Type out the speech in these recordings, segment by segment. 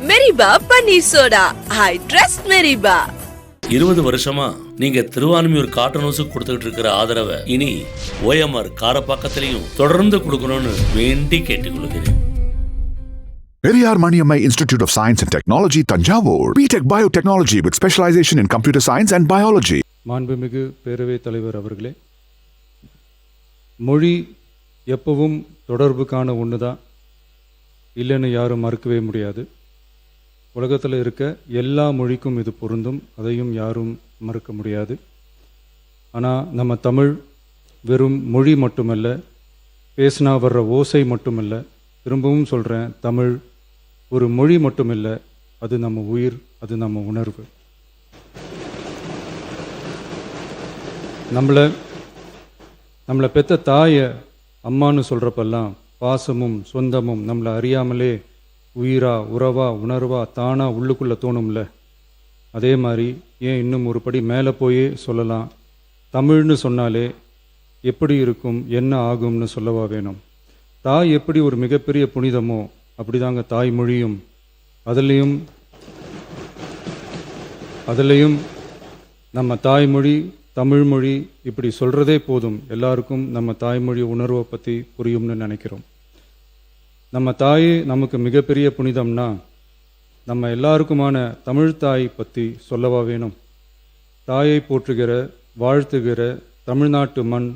மெரிபா paneer soda. I trust மெரிபா. 20 வருஷமா நீங்க Thiruvanmiyur cotton ஹவுஸுக்கு கொடுத்துட்டு இருக்கிற ஆதரவை இனி OMR காரப்பாக்கத்திலையும் தொடர்ந்து கொடுக்கணும்னு வேண்டி கேட்டுக்கொள்கிறேன். Periyar Maniammai Institute of Science and Technology, Tanjavur. B.Tech Biotechnology with specialization in computer science and biology. மாண்புமிகு பேரவைத் தலைவர் அவர்களே, மொழி எப்பவும் தொடர்புக்கான ஒன்று தான், இல்லைன்னு யாரும் மறுக்கவே முடியாது. உலகத்தில் இருக்க எல்லா மொழிக்கும் இது பொருந்தும், அதையும் யாரும் மறுக்க முடியாது. ஆனால் நம்ம தமிழ் வெறும் மொழி மட்டுமல்ல, பேசினா வர்ற ஓசை மட்டுமல்ல, திரும்பவும் சொல்கிறேன், தமிழ் ஒரு மொழி மட்டுமில்லை, அது நம்ம உயிர், அது நம்ம உணர்வு. நம்மளை பெற்ற தாயை அம்மானு சொல்கிறப்பெல்லாம் பாசமும் சொந்தமும் நம்மளை அறியாமலே உயிரா உறவா உணர்வா தானா உள்ளுக்குள்ளே தோணும்ல. அதே மாதிரி ஏன் இன்னும் ஒரு படி மேலே போயே சொல்லலாம், தமிழ்னு சொன்னாலே எப்படி இருக்கும், என்ன ஆகும்னு சொல்லவா வேணும். தாய் எப்படி ஒரு மிகப்பெரிய புனிதமோ அப்படிதாங்க தாய்மொழியும். அதுலேயும் நம்ம தாய்மொழி தமிழ்மொழி இப்படி சொல்கிறதே போதும், எல்லாருக்கும் நம்ம தாய்மொழி உணர்வை பற்றி புரியும்னு நினைக்கிறோம். நம்ம தாயே நமக்கு மிகப்பெரிய புனிதம்னா நம்ம எல்லாருக்குமான தமிழ் தாய் பற்றி சொல்லவா வேணும். தாயை போற்றுகிற வாழ்த்துகிற தமிழ்நாட்டு மண்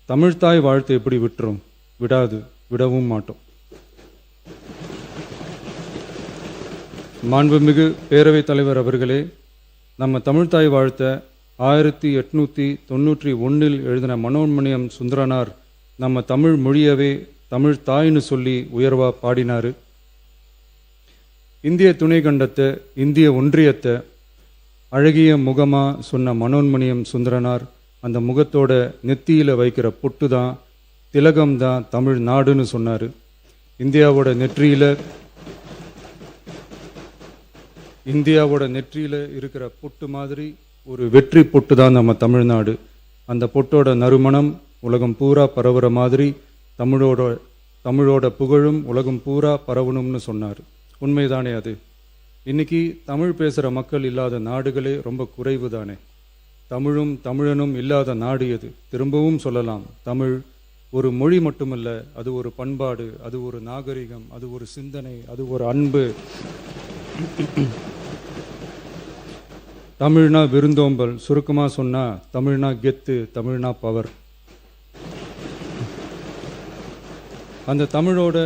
தமிழ்தாய் வாழ்த்து எப்படி விட்டுரும்? விடாது, விடவும் மாட்டோம். மாண்புமிகு பேரவைத் தலைவர் அவர்களே, நம்ம தமிழ்தாய் வாழ்த்த 1891 எழுதின மனோன்மணியம் சுந்தரனார் நம்ம தமிழ் மொழியவே தமிழ் தாய்னு சொல்லி உயர்வா பாடினார். இந்திய துணை கண்டத்தை, இந்திய ஒன்றியத்தை அழகிய முகமா சொன்ன மனோன்மணியம் சுந்தரனார் அந்த முகத்தோட நெத்தியில் வைக்கிற பொட்டு தான், திலகம் தான் தமிழ் நாடுன்னு சொன்னார். இந்தியாவோட நெற்றியில் இருக்கிற பொட்டு மாதிரி ஒரு வெற்றி பொட்டு தான் நம்ம தமிழ்நாடு. அந்த பொட்டோட நறுமணம் உலகம் பூரா பரவுற மாதிரி தமிழோட புகழும் உலகம் பூரா பரவணும்னு சொன்னார். உண்மைதானே அது? இன்னைக்கு தமிழ் பேசுகிற மக்கள் இல்லாத நாடுகளே ரொம்ப குறைவு தானே. தமிழும் தமிழனும் இல்லாத நாடு எது? திரும்பவும் சொல்லலாம், தமிழ் ஒரு மொழி மட்டுமல்ல, அது ஒரு பண்பாடு, அது ஒரு நாகரிகம், அது ஒரு சிந்தனை, அது ஒரு அன்பு. தமிழ்னா விருந்தோம்பல், சுருக்கமாக சொன்னால் தமிழ்னா கெத்து, தமிழ்னா பவர். அந்த தமிழோட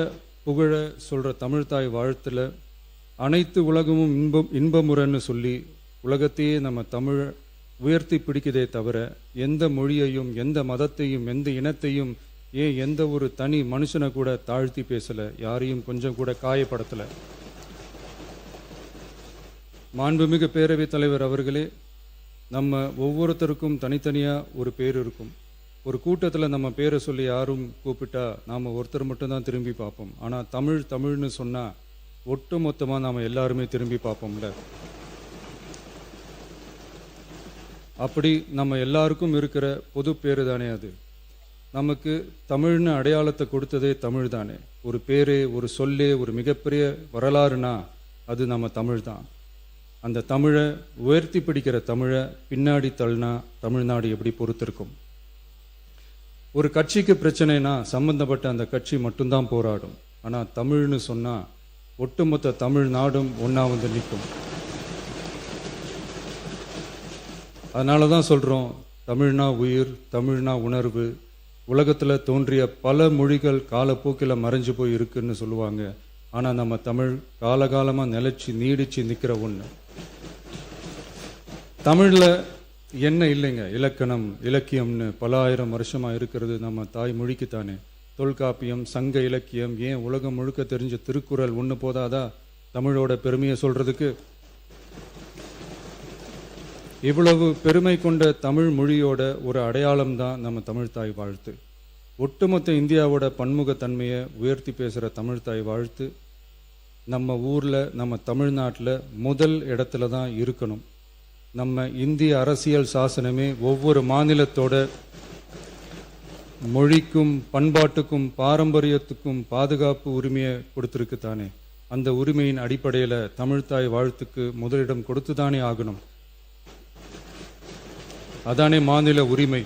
புகழ சொல்கிற தமிழ்தாய் வாழ்த்தில் அனைத்து உலகமும் இன்பமுறன்னு சொல்லி உலகத்தையே நம்ம தமிழ் உயர்த்தி பிடிக்குதே தவிர எந்த மொழியையும் எந்த மதத்தையும் எந்த இனத்தையும் ஏன் எந்த ஒரு தனி மனுஷனை கூட தாழ்த்தி பேசலை, யாரையும் கொஞ்சம் கூட காயப்படுத்தலை. மாண்புமிகு பேரவைத் தலைவர் அவர்களே, நம்ம ஒவ்வொருத்தருக்கும் தனித்தனியாக ஒரு பேர் இருக்கும். ஒரு கூட்டத்தில் நம்ம பேரை சொல்லி யாரும் கூப்பிட்டா நாம் ஒருத்தர் மட்டும்தான் திரும்பி பார்ப்போம். ஆனால் தமிழ்னு சொன்னால் ஒட்டு மொத்தமாக நாம் எல்லாருமே திரும்பி பார்ப்போம்ல. அப்படி நம்ம எல்லாருக்கும் இருக்கிற பொது பேரு தானே அது. நமக்கு தமிழ்னு அடையாளத்தை கொடுத்ததே தமிழ் தானே. ஒரு பேரே, ஒரு சொல்லே, ஒரு மிகப்பெரிய வரலாறுனா அது நம்ம தமிழ் தான். அந்த தமிழை உயர்த்தி பிடிக்கிற தமிழை பின்னாடி தள்ளினா தமிழ்நாடு எப்படி பொறுத்திருக்கும்? ஒரு கட்சிக்கு பிரச்சனைனா சம்பந்தப்பட்ட அந்த கட்சி மட்டும்தான் போராடும். ஆனால் தமிழ்னு சொன்னால் ஒட்டுமொத்த தமிழ்நாடும் ஒன்றா வந்து நிற்கும். அதனால தான் சொல்கிறோம், தமிழ்னா உயிர், தமிழ்னா உணர்வு. உலகத்தில் தோன்றிய பல மொழிகள் காலப்போக்கில் மறைஞ்சு போய் இருக்குன்னு சொல்லுவாங்க. ஆனால் நம்ம தமிழ் காலகாலமாக நிலைச்சி நீடிச்சு நிற்கிற ஒன்று. தமிழில் என்ன இல்லைங்க, இலக்கணம் இலக்கியம்னு பல ஆயிரம் வருஷமாக இருக்கிறது நம்ம தாய்மொழிக்குத்தானே. தொல்காப்பியம், சங்க இலக்கியம், ஏன் உலகம் முழுக்க தெரிஞ்ச திருக்குறள் ஒன்று போதாதா தமிழோட பெருமையை சொல்கிறதுக்கு? இவ்வளவு பெருமை கொண்ட தமிழ் மொழியோட ஒரு அடையாளம் தான் நம்ம தமிழ்தாய் வாழ்த்து. ஒட்டுமொத்த இந்தியாவோட பன்முகத்தன்மையை உயர்த்தி பேசுகிற தமிழ்தாய் வாழ்த்து நம்ம ஊரில், நம்ம தமிழ்நாட்டில் முதல் இடத்துல தான் இருக்கணும். நம்ம இந்திய அரசியல் சாசனமே ஒவ்வொரு மாநிலத்தோட மொழிக்கும் பண்பாட்டுக்கும் பாரம்பரியத்துக்கும் பாதுகாப்பு உரிமையை கொடுத்துருக்கு தானே. அந்த உரிமையின் அடிப்படையில் தமிழ்த்தாய் வாழ்த்துக்கு முதலிடம் கொடுத்து தானே ஆகணும். அதானே மாநில உரிமை.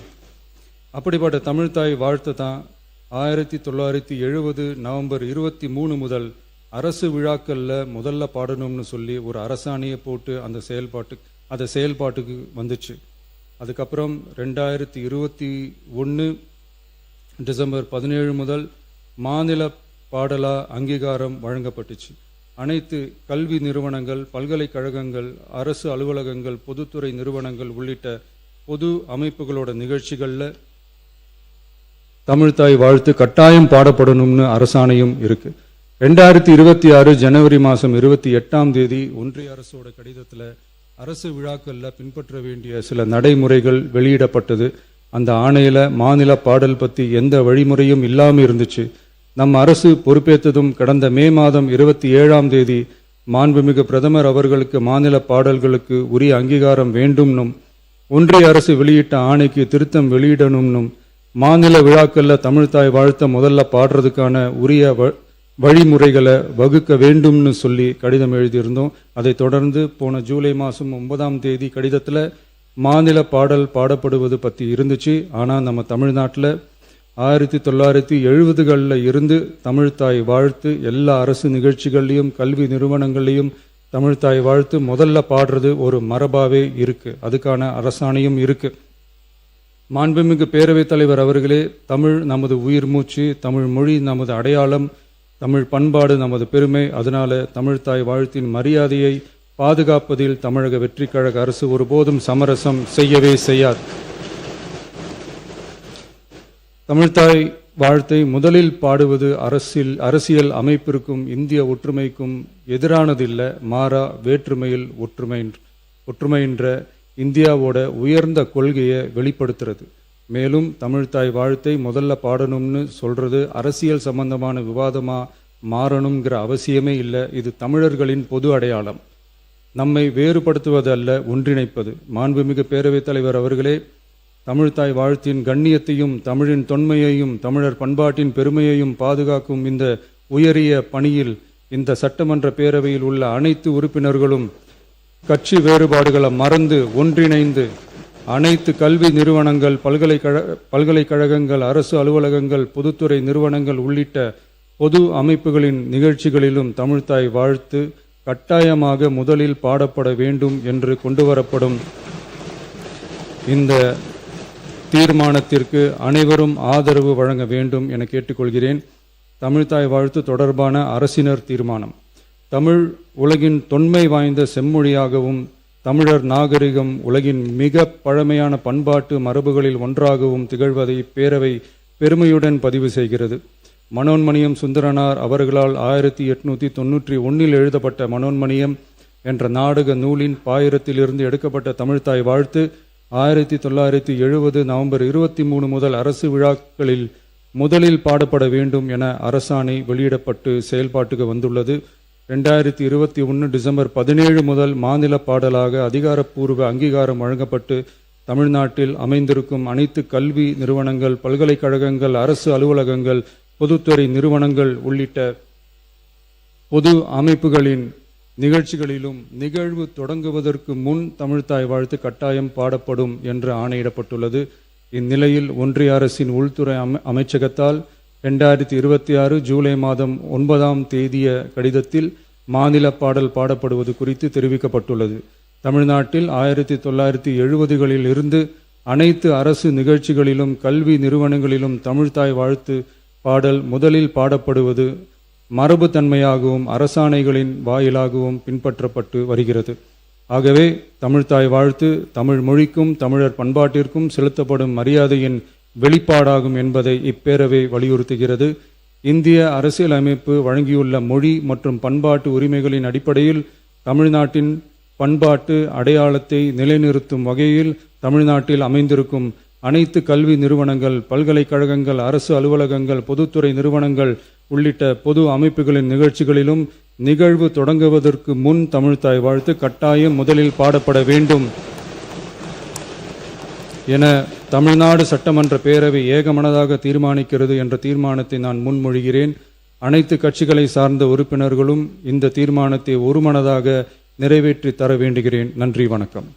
அப்படிப்பட்ட தமிழ்த்தாய் வாழ்த்து தான் 1970 நவம்பர் 23 முதல் அரசு விழாக்களில் முதல்ல பாடணும்னு சொல்லி ஒரு அரசாணையை போட்டு அந்த செயல்பாட்டுக்கு வந்துச்சு. அதுக்கப்புறம் 2021 டிசம்பர் 17 முதல் மாநில பாடலா அங்கீகாரம் வழங்கப்பட்டுச்சு. அனைத்து கல்வி நிறுவனங்கள், பல்கலைக்கழகங்கள், அரசு அலுவலகங்கள், பொதுத்துறை நிறுவனங்கள் உள்ளிட்ட பொது அமைப்புகளோட நிகழ்ச்சிகளில் தமிழ்த்தாய் வாழ்த்து கட்டாயம் பாடப்படணும்னு அரசாணையும் இருக்கு. 2026 ஜனவரி மாதம் 28 ஒன்றிய அரசோட கடிதத்தில் அரசு விழாக்களில் பின்பற்ற வேண்டிய சில நடைமுறைகள் வெளியிடப்பட்டது. அந்த ஆணையில் மாநில பாடல் பற்றி எந்த வழிமுறையும் இல்லாமல் இருந்துச்சு. நம் அரசு பொறுப்பேற்றதும் கடந்த மே மாதம் 27 மாண்புமிகு பிரதமர் அவர்களுக்கு மாநில பாடல்களுக்கு உரிய அங்கீகாரம் வேண்டும்னும், ஒன்றிய அரசு வெளியிட்ட ஆணைக்கு திருத்தம் வெளியிடணும்னும், மாநில விழாக்களில் தமிழ்த்தாய் வாழ்த்த முதல்ல பாடுறதுக்கான உரிய வழிமுறைகளை வகுக்க வேண்டும்னு சொல்லி கடிதம் எழுதியிருந்தோம். அதை தொடர்ந்து போன ஜூலை மாதம் 9 கடிதத்தில் மாநில பாடல் பாடப்படுவது பற்றி இருந்துச்சு. ஆனால் நம்ம தமிழ்நாட்டில் 1970களில் இருந்து தமிழ்த்தாய் வாழ்த்து எல்லா அரசு நிகழ்ச்சிகள்லையும் கல்வி நிறுவனங்கள்லையும் தமிழ்த்தாய் வாழ்த்து முதல்ல பாடுறது ஒரு மரபாவே இருக்கு. அதுக்கான அரசாணையும் இருக்கு. மாண்புமிகு பேரவைத் தலைவர் அவர்களே, தமிழ் நமது உயிர் மூச்சு, தமிழ் மொழி நமது அடையாளம், தமிழ் பண்பாடு நமது பெருமை. அதனால தமிழ்த்தாய் வாழ்த்தின் மரியாதையை பாதுகாப்பதில் தமிழக வெற்றி கழக அரசு ஒருபோதும் சமரசம் செய்யவே செய்யாது. தமிழ்த்தாய் வாழ்த்தை முதலில் பாடுவது அரசியல் அமைப்பிற்கும் இந்திய ஒற்றுமைக்கும் எதிரானதில்லை, மாறா வேற்றுமையில் ஒற்றுமைன்ற இந்தியாவோட உயர்ந்த கொள்கையை வெளிப்படுத்துறது. மேலும் தமிழ்த்தாய் வாழ்த்தை முதல்ல பாடணும்னு சொல்றது அரசியல் சம்பந்தமான விவாதமா மாறணுங்கிற அவசியமே இல்லை. இது தமிழர்களின் பொது அடையாளம். நம்மை வேறுபடுத்துவதல்ல, ஒன்றிணைப்பது. மாண்புமிகு பேரவைத் தலைவர் அவர்களே, தமிழ்த்தாய் வாழ்த்தின் கண்ணியத்தையும் தமிழின் தொன்மையையும் தமிழர் பண்பாட்டின் பெருமையையும் பாதுகாக்கும் இந்த உயரிய பணியில் இந்த சட்டமன்ற பேரவையில் உள்ள அனைத்து உறுப்பினர்களும் கட்சி வேறுபாடுகளை மறந்து ஒன்றிணைந்து அனைத்து கல்வி நிறுவனங்கள், பல்கலைக்கழகங்கள், அரசு அலுவலகங்கள், பொதுத்துறை நிறுவனங்கள் உள்ளிட்ட பொது அமைப்புகளின் நிகழ்ச்சிகளிலும் தமிழ்த்தாய் வாழ்த்து கட்டாயமாக முதலில் பாடப்பட வேண்டும் என்று கொண்டுவரப்படும் இந்த தீர்மானத்திற்கு அனைவரும் ஆதரவு வழங்க வேண்டும் என கேட்டுக்கொள்கிறேன். தமிழ்த்தாய் வாழ்த்து தொடர்பான அரசினர் தீர்மானம். தமிழ் உலகின் தொன்மை வாய்ந்த செம்மொழியாகவும் தமிழர் நாகரிகம் உலகின் மிக பழமையான பண்பாட்டு மரபுகளில் ஒன்றாகவும் திகழ்வதை இப்பேரவை பெருமையுடன் பதிவு செய்கிறது. மனோன்மணியம் சுந்தரனார் அவர்களால் 1891 எழுதப்பட்ட மனோன்மணியம் என்ற நாடக நூலின் பாயிரத்திலிருந்து எடுக்கப்பட்ட தமிழ்த்தாய் வாழ்த்து 1970 நவம்பர் 23 முதல் அரசு விழாக்களில் முதலில் பாடப்பட வேண்டும் என அரசாணை வெளியிடப்பட்டு செயல்பாட்டுக்கு வந்துள்ளது. 2021 டிசம்பர் 17 முதல் மாநில பாடலாக அதிகாரப்பூர்வ அங்கீகாரம் வழங்கப்பட்டு தமிழ்நாட்டில் அமைந்திருக்கும் அனைத்து கல்வி நிறுவனங்கள், பல்கலைக்கழகங்கள், அரசு அலுவலகங்கள், பொதுத்துறை நிறுவனங்கள் உள்ளிட்ட பொது அமைப்புகளின் நிகழ்ச்சிகளிலும் நிகழ்வு தொடங்குவதற்கு முன் தமிழ்த்தாய் வாழ்த்து கட்டாயம் பாடப்படும் என்று ஆணையிடப்பட்டுள்ளது. இந்நிலையில் ஒன்றிய அரசின் உள்துறை அமைச்சகத்தால் 2026 ஜூலை மாதம் 9 கடிதத்தில் மாநில பாடல் பாடப்படுவது குறித்து தெரிவிக்கப்பட்டுள்ளது. தமிழ்நாட்டில் 1970களில் இருந்து அனைத்து அரசு நிகழ்ச்சிகளிலும் கல்வி நிறுவனங்களிலும் தமிழ்த்தாய் வாழ்த்து பாடல் முதலில் பாடப்படுவது மரபுத்தன்மையாகவும் அரசாணைகளின் வாயிலாகவும் பின்பற்றப்பட்டு வருகிறது. ஆகவே தமிழ்த்தாய் வாழ்த்து தமிழ் மொழிக்கும் தமிழர் பண்பாட்டிற்கும் செலுத்தப்படும் மரியாதையின் வெளிப்பாடாகும் என்பதை இப்பேரவை வலியுறுத்துகிறது. இந்திய அரசியலமைப்பு வழங்கியுள்ள மொழி மற்றும் பண்பாட்டு உரிமைகளின் அடிப்படையில் தமிழ்நாட்டின் பண்பாட்டு அடையாளத்தை நிலைநிறுத்தும் வகையில் தமிழ்நாட்டில் அமைந்திருக்கும் அனைத்து கல்வி நிறுவனங்கள், பல்கலைக்கழகங்கள், அரசு அலுவலகங்கள், பொதுத்துறை நிறுவனங்கள் உள்ளிட்ட பொது அமைப்புகளின் நிகழ்ச்சிகளிலும் நிகழ்வு தொடங்குவதற்கு முன் தமிழ்த்தாய் வாழ்த்து கட்டாயம் முதலில் பாடப்பட வேண்டும் என தமிழ்நாடு சட்டமன்ற பேரவை ஏகமனதாக தீர்மானிக்கிறது என்ற தீர்மானத்தை நான் முன்மொழிகிறேன். அனைத்து கட்சிகளை சார்ந்த உறுப்பினர்களும் இந்த தீர்மானத்தை ஒருமனதாக நிறைவேற்றி தர வேண்டுகிறேன். நன்றி, வணக்கம்.